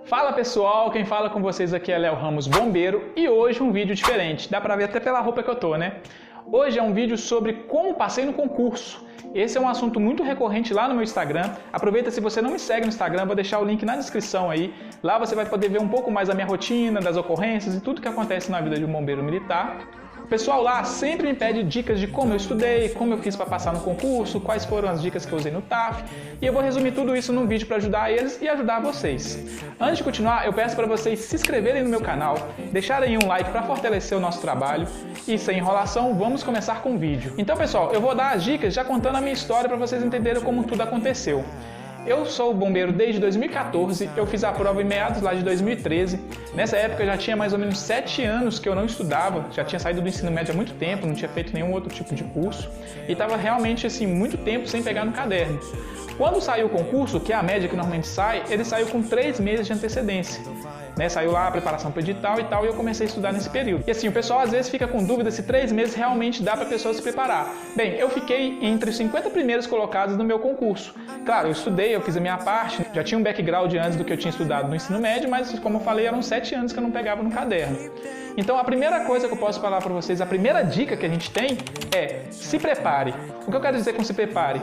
Fala pessoal, quem fala com vocês aqui é Léo Ramos Bombeiro e hoje um vídeo diferente, dá pra ver até pela roupa que eu tô, né? Hoje é um vídeo sobre como passei no concurso. Esse é um assunto muito recorrente lá no meu Instagram. Aproveita, se você não me segue no Instagram, vou deixar o link na descrição aí. Lá você vai poder ver um pouco mais da minha rotina, das ocorrências e tudo que acontece na vida de um bombeiro militar. O pessoal lá sempre me pede dicas de como eu estudei, como eu fiz para passar no concurso, quais foram as dicas que eu usei no TAF, e eu vou resumir tudo isso num vídeo para ajudar eles e ajudar vocês. Antes de continuar, eu peço para vocês se inscreverem no meu canal, deixarem um like para fortalecer o nosso trabalho, e sem enrolação, vamos começar com o vídeo. Então pessoal, eu vou dar as dicas já contando a minha história para vocês entenderem como tudo aconteceu. Eu sou bombeiro desde 2014, eu fiz a prova em meados lá de 2013. Nessa época eu já tinha mais ou menos 7 anos que eu não estudava, já tinha saído do ensino médio há muito tempo, não tinha feito nenhum outro tipo de curso e estava realmente assim muito tempo sem pegar no caderno. Quando saiu o concurso, que é a média que normalmente sai, ele saiu com 3 meses de antecedência. Saiu lá a preparação para o edital e tal, e eu comecei a estudar nesse período. E assim, o pessoal às vezes fica com dúvida se 3 meses realmente dá para a pessoa se preparar. Bem, eu fiquei entre os 50 primeiros colocados no meu concurso. Claro, eu estudei, eu fiz a minha parte, já tinha um background antes do que eu tinha estudado no ensino médio, mas como eu falei, eram 7 anos que eu não pegava no caderno. Então a primeira coisa que eu posso falar para vocês, a primeira dica que a gente tem é se prepare. O que eu quero dizer com se prepare?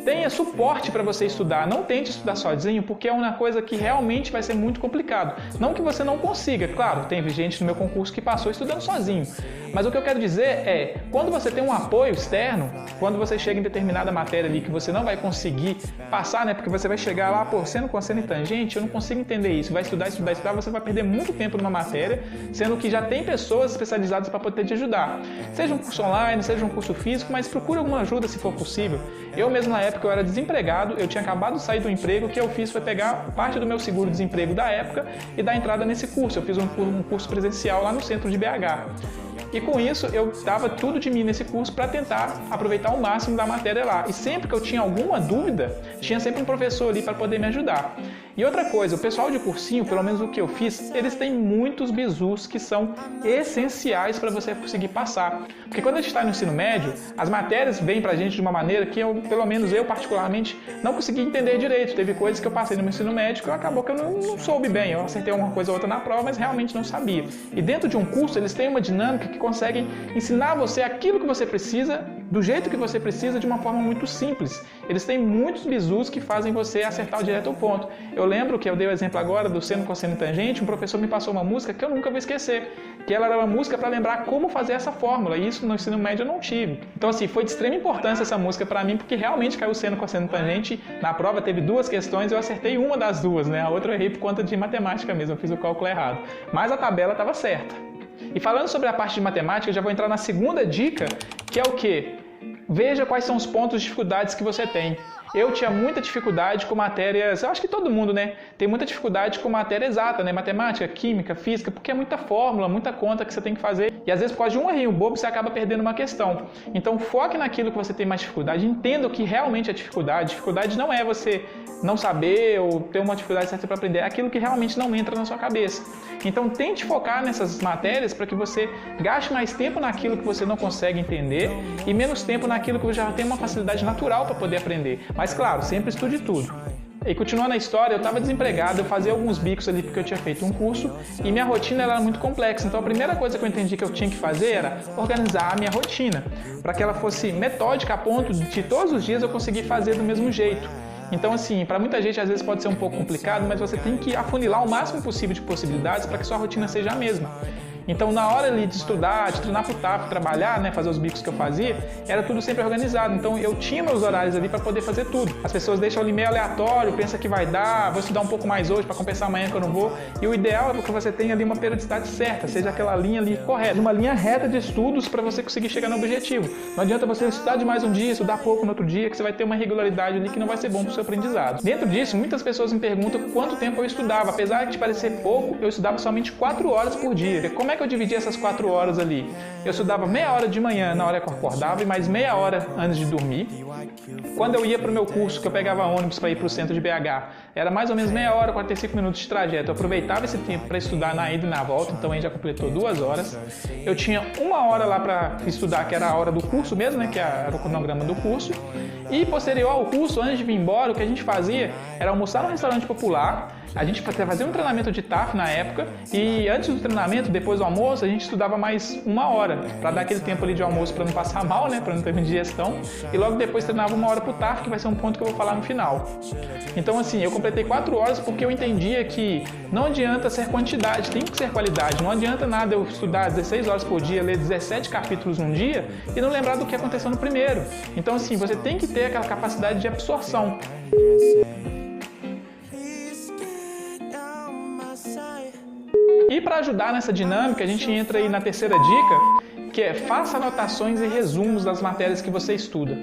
Tenha suporte para você estudar, não tente estudar sozinho, porque é uma coisa que realmente vai ser muito complicado. Não que você não consiga, claro, tem gente no meu concurso que passou estudando sozinho. Mas o que eu quero dizer é, quando você tem um apoio externo, quando você chega em determinada matéria ali que você não vai conseguir passar, né? Porque você vai chegar lá, pô, seno, cosseno e tangente, eu não consigo entender isso. Vai estudar, você vai perder muito tempo numa matéria, sendo que já tem pessoas especializadas para poder te ajudar. Seja um curso online, seja um curso físico, mas procure alguma ajuda se for possível. Eu mesmo na época eu era desempregado, eu tinha acabado de sair do emprego, o que eu fiz foi pegar parte do meu seguro-desemprego da época e dar entrada nesse curso. Eu fiz um curso presencial lá no centro de BH. E com isso eu dava tudo de mim nesse curso para tentar aproveitar o máximo da matéria lá. E sempre que eu tinha alguma dúvida, tinha sempre um professor ali para poder me ajudar. E outra coisa, o pessoal de cursinho, pelo menos o que eu fiz, eles têm muitos bizus que são essenciais para você conseguir passar. Porque quando a gente está no ensino médio, as matérias vêm para a gente de uma maneira que pelo menos eu particularmente, não consegui entender direito. Teve coisas que eu passei no meu ensino médio que acabou que eu não soube bem. Eu acertei uma coisa ou outra na prova, mas realmente não sabia. E dentro de um curso, eles têm uma dinâmica que conseguem ensinar você aquilo que você precisa, do jeito que você precisa, de uma forma muito simples. Eles têm muitos bizus que fazem você acertar direto ao ponto. Eu lembro que eu dei o exemplo agora do seno, cosseno e tangente, um professor me passou uma música que eu nunca vou esquecer, que ela era uma música para lembrar como fazer essa fórmula, e isso no ensino médio eu não tive. Então assim, foi de extrema importância essa música para mim, porque realmente caiu seno, cosseno e tangente. Na prova teve 2 questões, eu acertei uma das 2, né? A outra eu errei por conta de matemática mesmo, eu fiz o cálculo errado. Mas a tabela estava certa. E falando sobre a parte de matemática, eu já vou entrar na segunda dica, que é o quê? Veja quais são os pontos de dificuldades que você tem. Eu tinha muita dificuldade com matérias, eu acho que todo mundo, né? Tem muita dificuldade com matéria exata, né? Matemática, química, física, porque é muita fórmula, muita conta que você tem que fazer. E às vezes por causa de um errinho bobo você acaba perdendo uma questão. Então foque naquilo que você tem mais dificuldade, entenda o que realmente é dificuldade. Dificuldade não é você não saber ou ter uma dificuldade certa para aprender, é aquilo que realmente não entra na sua cabeça. Então tente focar nessas matérias para que você gaste mais tempo naquilo que você não consegue entender e menos tempo naquilo que você já tem uma facilidade natural para poder aprender. Mas claro, sempre estude tudo. E continuando a história, eu estava desempregado, eu fazia alguns bicos ali porque eu tinha feito um curso e minha rotina era muito complexa. Então a primeira coisa que eu entendi que eu tinha que fazer era organizar a minha rotina, para que ela fosse metódica a ponto de todos os dias eu conseguir fazer do mesmo jeito. Então assim, para muita gente às vezes pode ser um pouco complicado, mas você tem que afunilar o máximo possível de possibilidades para que sua rotina seja a mesma. Então, na hora ali de estudar, de treinar pro TAF, trabalhar, né, fazer os bicos que eu fazia, era tudo sempre organizado. Então, eu tinha meus horários ali para poder fazer tudo. As pessoas deixam ali meio aleatório, pensam que vai dar, vou estudar um pouco mais hoje para compensar amanhã que eu não vou. E o ideal é que você tenha ali uma periodicidade certa, seja aquela linha ali correta, uma linha reta de estudos para você conseguir chegar no objetivo. Não adianta você estudar demais um dia, estudar pouco no outro dia, que você vai ter uma irregularidade ali que não vai ser bom para o seu aprendizado. Dentro disso, muitas pessoas me perguntam quanto tempo eu estudava. Apesar de parecer pouco, eu estudava somente 4 horas por dia. Como é que eu dividia essas 4 horas ali? Eu estudava meia hora de manhã, na hora que eu acordava, e mais meia hora antes de dormir. Quando eu ia para o meu curso, que eu pegava ônibus para ir para o centro de BH, era mais ou menos meia hora, 45 minutos de trajeto. Eu aproveitava esse tempo para estudar na ida e na volta, então aí já completou 2 horas. Eu tinha 1 hora lá para estudar, que era a hora do curso mesmo, né, que era o cronograma do curso. E posterior ao curso, antes de vir embora, o que a gente fazia era almoçar no restaurante popular, A gente fazia um treinamento de TAF na época e antes do treinamento, depois do almoço, a gente estudava mais 1 hora para dar aquele tempo ali de almoço para não passar mal, né, para não ter indigestão, e logo depois treinava 1 hora para o TAF, que vai ser um ponto que eu vou falar no final. Então assim, eu completei 4 horas porque eu entendia que não adianta ser quantidade, tem que ser qualidade. Não adianta nada eu estudar 16 horas por dia, ler 17 capítulos num dia e não lembrar do que aconteceu no primeiro. Então assim, você tem que ter aquela capacidade de absorção. E para ajudar nessa dinâmica, a gente entra aí na terceira dica, que é faça anotações e resumos das matérias que você estuda.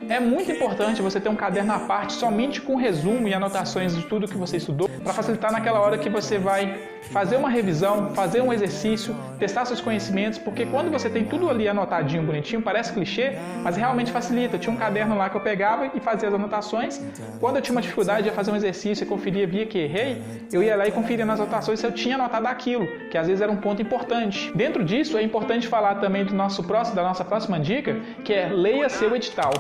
É muito importante você ter um caderno à parte somente com resumo e anotações de tudo que você estudou, para facilitar naquela hora que você vai fazer uma revisão, fazer um exercício, testar seus conhecimentos, porque quando você tem tudo ali anotadinho, bonitinho, parece clichê, mas realmente facilita. Eu tinha um caderno lá que eu pegava e fazia as anotações. Quando eu tinha uma dificuldade de fazer um exercício e conferia, via que errei, eu ia lá e conferia nas anotações se eu tinha anotado aquilo, que às vezes era um ponto importante. Dentro disso, é importante falar também da nossa próxima dica, que é leia seu edital.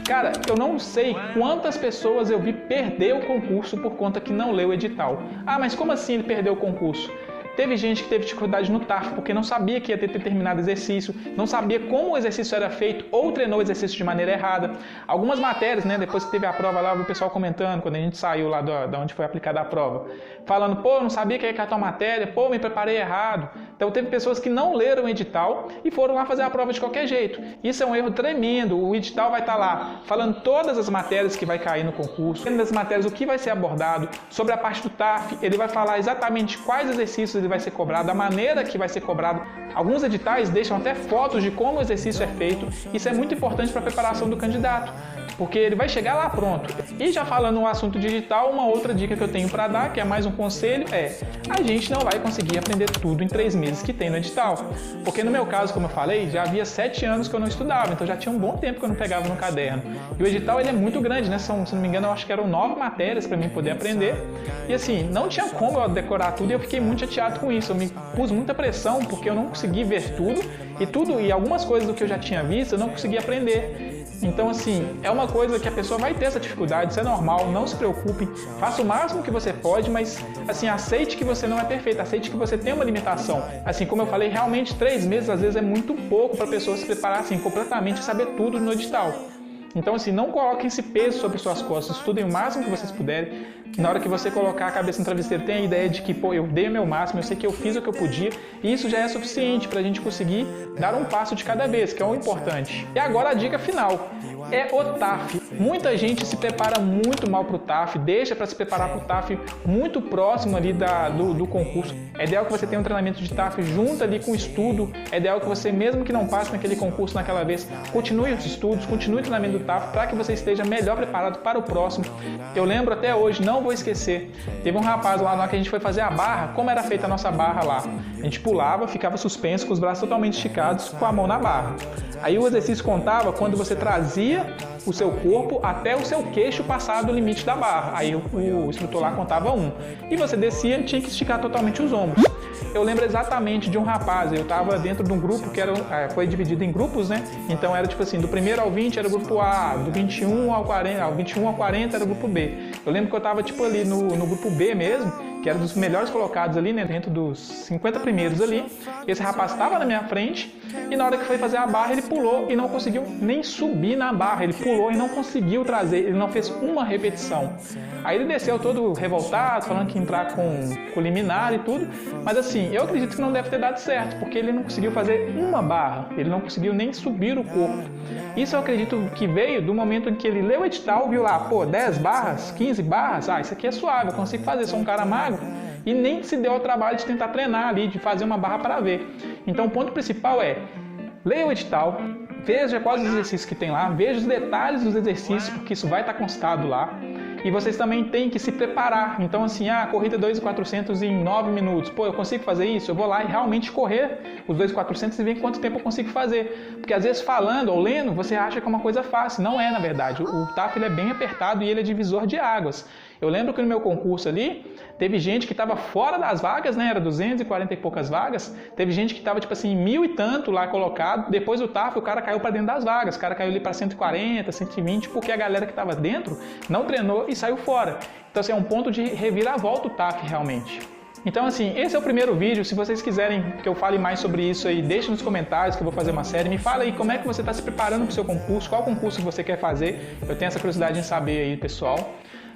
Cara, eu não sei quantas pessoas eu vi perder o concurso por conta que não leu o edital. Ah, mas como assim ele perdeu o concurso? Teve gente que teve dificuldade no TAF porque não sabia que ia ter determinado exercício, não sabia como o exercício era feito ou treinou o exercício de maneira errada. Algumas matérias, né, depois que teve a prova lá, eu vi o pessoal comentando, quando a gente saiu lá da onde foi aplicada a prova, falando, pô, eu não sabia que ia cair tal matéria, pô, me preparei errado. Então teve pessoas que não leram o edital e foram lá fazer a prova de qualquer jeito. Isso é um erro tremendo. O edital vai estar lá falando todas as matérias que vai cair no concurso, dentro das matérias o que vai ser abordado, sobre a parte do TAF, ele vai falar exatamente quais exercícios ele vai ser cobrado, a maneira que vai ser cobrado. Alguns editais deixam até fotos de como o exercício é feito. Isso é muito importante para a preparação do candidato, porque ele vai chegar lá pronto. E já falando no assunto digital, uma outra dica que eu tenho para dar, que é mais um conselho, é a gente não vai conseguir aprender tudo em 3 meses que tem no edital. Porque no meu caso, como eu falei, já havia 7 anos que eu não estudava, então já tinha um bom tempo que eu não pegava no caderno. E o edital ele é muito grande, né? Se não me engano, eu acho que eram 9 matérias para mim poder aprender. E assim, não tinha como eu decorar tudo e eu fiquei muito chateado com isso. Eu me pus muita pressão porque eu não consegui ver tudo e algumas coisas do que eu já tinha visto eu não consegui aprender. Então, assim, é uma coisa que a pessoa vai ter essa dificuldade, isso é normal, não se preocupe, faça o máximo que você pode, mas, assim, aceite que você não é perfeito, aceite que você tem uma limitação. Assim, como eu falei, realmente 3 meses às vezes é muito pouco para a pessoa se preparar, assim, completamente e saber tudo no edital. Então, assim, não coloquem esse peso sobre suas costas, estudem o máximo que vocês puderem. Na hora que você colocar a cabeça no travesseiro, tenha a ideia de que, pô, eu dei o meu máximo, eu sei que eu fiz o que eu podia, e isso já é suficiente para a gente conseguir dar um passo de cada vez, que é o importante. E agora a dica final, é o TAF. Muita gente se prepara muito mal para o TAF, deixa para se preparar para o TAF muito próximo ali do concurso. É ideal que você tenha um treinamento de TAF junto ali com o estudo, é ideal que você, mesmo que não passe naquele concurso naquela vez, continue os estudos, continue o treinamento do TAF para que você esteja melhor preparado para o próximo. Eu lembro até hoje, não vou esquecer, teve um rapaz lá que a gente foi fazer a barra, como era feita a nossa barra lá. A gente pulava, ficava suspenso com os braços totalmente esticados, com a mão na barra. Aí o exercício contava quando você trazia o seu corpo até o seu queixo passar do limite da barra. Aí o instrutor lá contava 1. E você descia e tinha que esticar totalmente os ombros. Eu lembro exatamente de um rapaz, eu estava dentro de um grupo que foi dividido em grupos, né? Então era tipo assim, do 1º ao 20 era o grupo A, do 21 ao 40 era o grupo B. Eu lembro que eu estava tipo ali no grupo B mesmo, que era dos melhores colocados ali, né, dentro dos 50 primeiros ali. Esse rapaz estava na minha frente e na hora que foi fazer a barra ele pulou e não conseguiu nem subir na barra. Ele pulou e não conseguiu trazer, ele não fez uma repetição. Aí ele desceu todo revoltado, falando que ia entrar com liminar e tudo. Mas assim, eu acredito que não deve ter dado certo, porque ele não conseguiu fazer uma barra, ele não conseguiu nem subir o corpo. Isso eu acredito que veio do momento em que ele leu o edital, viu lá, pô, 10 barras, 15 barras, isso aqui é suave, eu consigo fazer, sou um cara magro. E nem se deu ao trabalho de tentar treinar ali, de fazer uma barra para ver. Então o ponto principal é, leia o edital, veja quais os exercícios que tem lá, veja os detalhes dos exercícios, porque isso vai estar constado lá. E vocês também têm que se preparar. Então assim, corrida 2.400 em 9 minutos. Pô, eu consigo fazer isso? Eu vou lá e realmente correr os 2.400 e ver quanto tempo eu consigo fazer. Porque às vezes falando ou lendo, você acha que é uma coisa fácil. Não é, na verdade. O TAF ele é bem apertado e ele é divisor de águas. Eu lembro que no meu concurso ali, teve gente que estava fora das vagas, né? Era 240 e poucas vagas. Teve gente que estava, tipo assim, 1000 e tanto lá colocado. Depois do TAF, o cara caiu para dentro das vagas. O cara caiu ali para 140, 120, porque a galera que estava dentro não treinou e saiu fora. Então, assim, é um ponto de reviravolta o TAF realmente. Então, assim, esse é o primeiro vídeo. Se vocês quiserem que eu fale mais sobre isso aí, deixe nos comentários que eu vou fazer uma série. Me fala aí como é que você está se preparando para o seu concurso, qual concurso você quer fazer. Eu tenho essa curiosidade em saber aí, pessoal.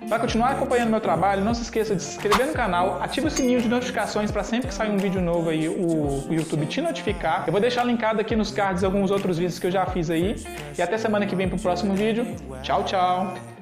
Para continuar acompanhando meu trabalho, não se esqueça de se inscrever no canal, ative o sininho de notificações para sempre que sair um vídeo novo aí o YouTube te notificar. Eu vou deixar linkado aqui nos cards alguns outros vídeos que eu já fiz aí. E até semana que vem para o próximo vídeo. Tchau, tchau!